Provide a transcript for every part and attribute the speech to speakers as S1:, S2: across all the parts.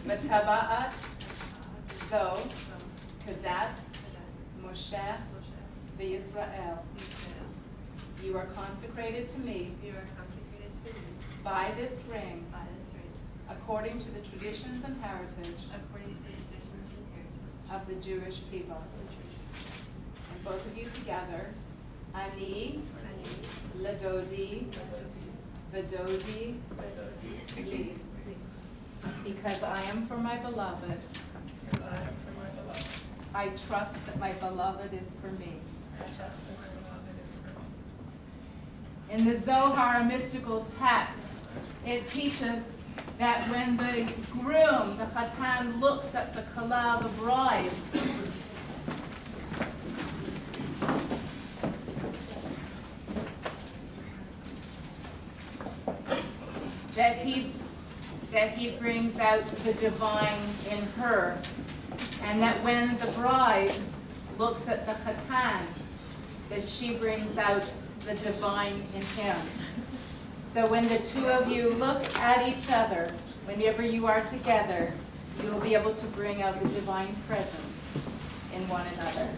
S1: Mataba'at Zo Kadat Moshe v'Yisrael. You are consecrated to me by this ring, according to the traditions and heritage of the Jewish people. And both of you together, Ani Ladodi Vadodi Li. Because I am for my beloved, I trust that my beloved is for me. In the Zohar, a mystical text, it teaches that when the groom, the Chatan, looks at the Kala, the bride, that he brings out the divine in her, and that when the bride looks at the Chatan, that she brings out the divine in him. So when the two of you look at each other, whenever you are together, you will be able to bring out the divine presence in one another.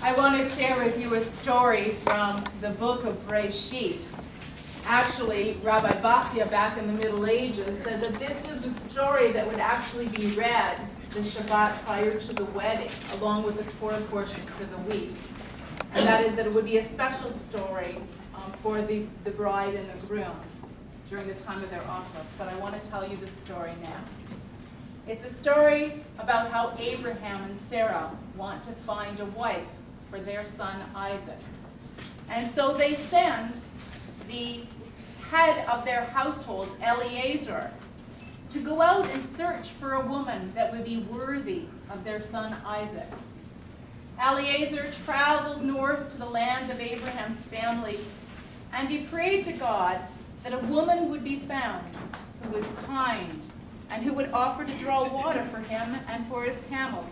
S1: I want to share with you a story from the book of Breshit. Actually, Rabbi Bachya back in the Middle Ages said that this was a story that would actually be read the Shabbat prior to the wedding, along with the Torah portion for the week. And that is that it would be a special story for the bride and the groom during the time of their offer. But I want to tell you the story now. It's a story about how Abraham and Sarah want to find a wife for their son Isaac. And so they send the head of their household, Eliezer, to go out and search for a woman that would be worthy of their son Isaac. Eliezer traveled north to the land of Abraham's family, and he prayed to God that a woman would be found who was kind and who would offer to draw water for him and for his camels.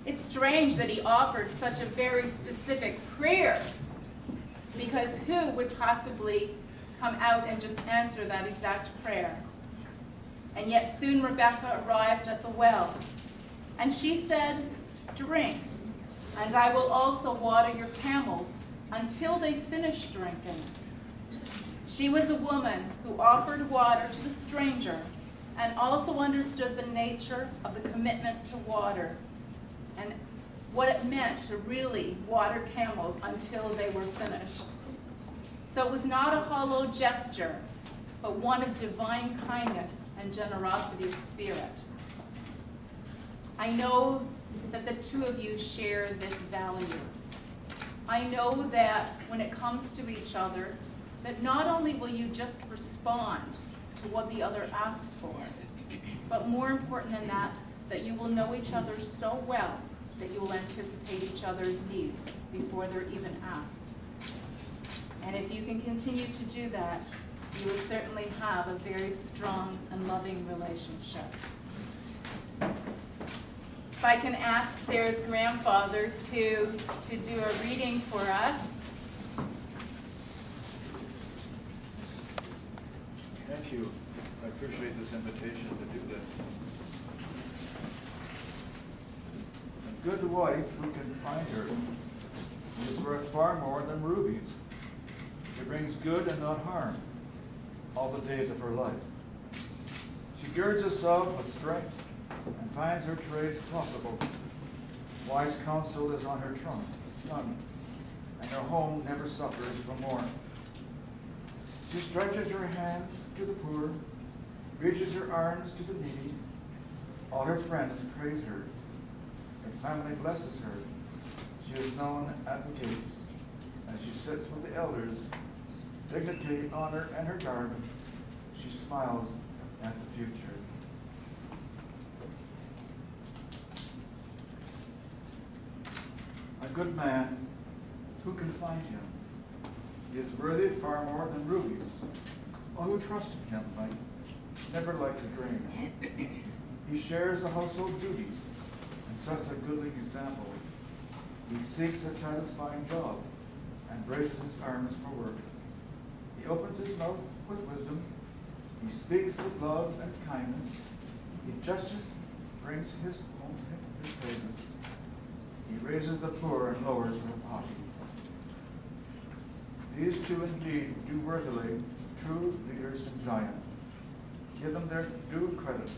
S1: It's strange that he offered such a very specific prayer, because who would possibly come out and just answer that exact prayer? And yet soon Rebekah arrived at the well, and she said, "Drink, and I will also water your camels until they finish drinking." She was a woman who offered water to the stranger and also understood the nature of the commitment to water and what it meant to really water camels until they were finished. So it was not a hollow gesture, but one of divine kindness and generosity of spirit. I know that the two of you share this value. I know that when it comes to each other, that not only will you just respond to what the other asks for, but more important than that, that you will know each other so well that you will anticipate each other's needs before they're even asked. And if you can continue to do that, you will certainly have a very strong and loving relationship. If I can ask Sarah's grandfather to do a reading for us.
S2: Thank you. I appreciate this invitation to do this. A good wife who can find her is worth far more than rubies. She brings good and not harm all the days of her life. She girds herself with strength and finds her trades profitable. Wise counsel is on her tongue, and her home never suffers from want. She stretches her hands to the poor, reaches her arms to the needy. All her friends praise her. Her family blesses her. She is known at the gates, and she sits with the elders. Dignity, honor, and her garment. She smiles at the future. A good man, who can find him? He is worthy far more than rubies. All who trust in him might never like to dream. He shares the household duties and such a goodly example. He seeks a satisfying job and braces his arms for work. He opens his mouth with wisdom. He speaks with love and kindness. He justice brings his praises. He raises the poor and lowers the haughty. These two indeed do worthily true leaders in Zion. Give them their due credit.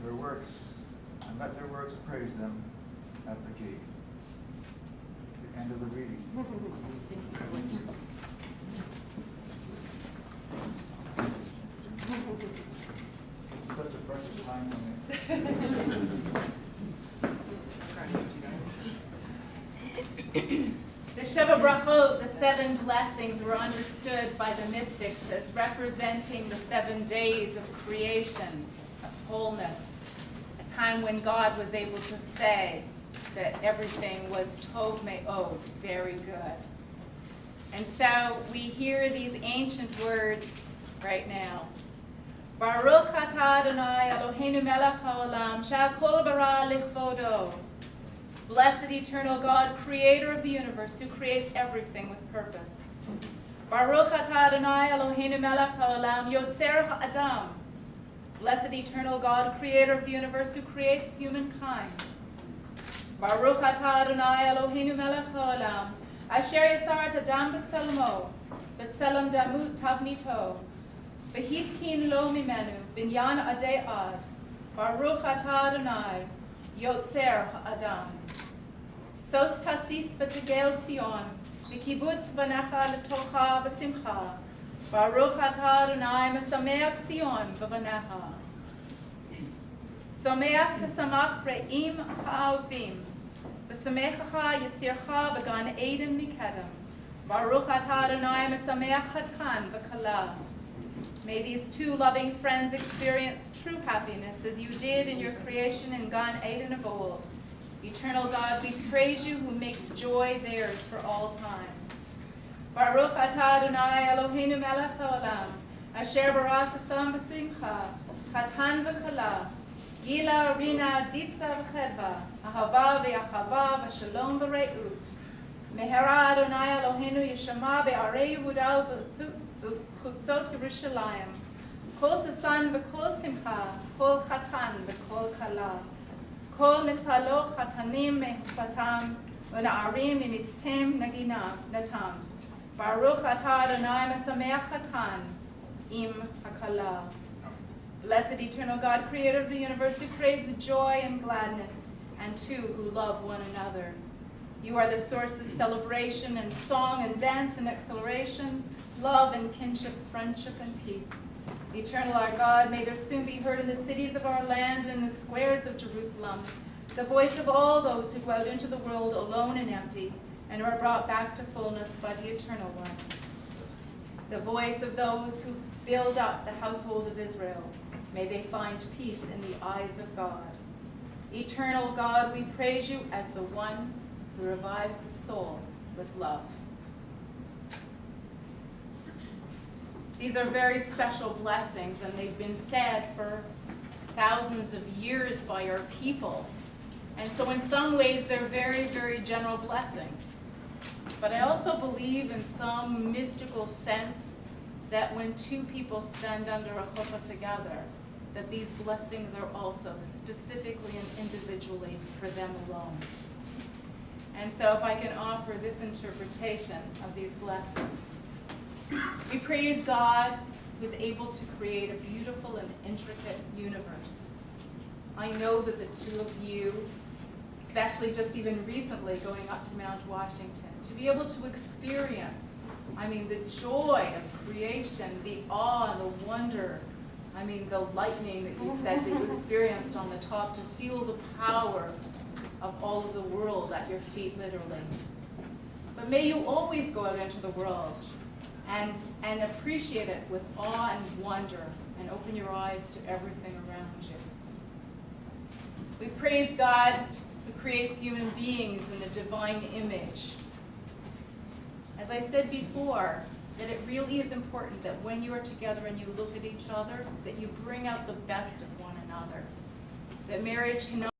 S2: Their works, and let their works praise them at the gate. The end of the reading. This is such a precious time for me.
S1: The Sheva Brachot, the 7 blessings, were understood by the mystics as representing the 7 days of creation, of wholeness, a time when God was able to say that everything was tov me'od, very good. And so we hear these ancient words right now. Baruch atah Adonai Eloheinu melech haolam she'hakol bara lichvodo. Blessed eternal God, creator of the universe, who creates everything with purpose. Baruch atah Adonai Eloheinu melech haolam yotzer ha'adam. Blessed eternal God, creator of the universe, who creates humankind. Baruch atah Adonai Eloheinu melech haolam asher yitzarat adam b'tzelmo b'tzelem damut tavnito v'hitkin lo mimenu binyan adei ad. Baruch atah Adonai yotzer ha'adam. Sos tasis b'tegel Zion, v'kibbutz banecha l'tocha b'simcha. Baruch atah Adonai mesameach Zion b'banecha. Someach tesamach re'im ha'avim. V'samechacha yitzircha b'gan Eden mikedem. Baruch atah Adonai mesameach hatan v'kala. May these 2 loving friends experience true happiness as you did in your creation in Gan Eden of old. Eternal God, we praise you who makes joy theirs for all time. Baruch atah Adonai Eloheinu melech haolam asher bara sasam v'simcha chatan v'kala gila rina ditza v'chedva ahava v'achava v'shalom v're'ut mehera Adonai Eloheinu yishama be'arei Yehuda v'chutzot Yerushalayim kol sasan v'kol simcha kol chatan v'kol kala kol mitzalo chatanim mehufatam v'na'arim mimistem natam. Baruch atah Adonai mesameach chatan im hakala. Blessed eternal God, creator of the universe, who creates joy and gladness, and 2 who love one another. You are the source of celebration and song and dance and exhilaration, love and kinship, friendship and peace. Eternal our God, may there soon be heard in the cities of our land and in the squares of Jerusalem the voice of all those who go out into the world alone and empty, and are brought back to fullness by the Eternal One. The voice of those who build up the household of Israel. May they find peace in the eyes of God. Eternal God, we praise you as the one who revives the soul with love. These are very special blessings, and they've been said for thousands of years by our people. And so in some ways, they're very, very general blessings. But I also believe in some mystical sense that when 2 people stand under a chuppah together, that these blessings are also specifically and individually for them alone. And so if I can offer this interpretation of these blessings. We praise God who's able to create a beautiful and intricate universe. I know that the 2 of you, especially just even recently going up to Mount Washington, to be able to experience, the joy of creation, the awe and the wonder, the lightning that you said that you experienced on the top, to feel the power of all of the world at your feet, literally. But may you always go out into the world and appreciate it with awe and wonder, and open your eyes to everything around you. We praise God who creates human beings in the divine image. As I said before, that it really is important that when you are together and you look at each other, that you bring out the best of one another. That marriage cannot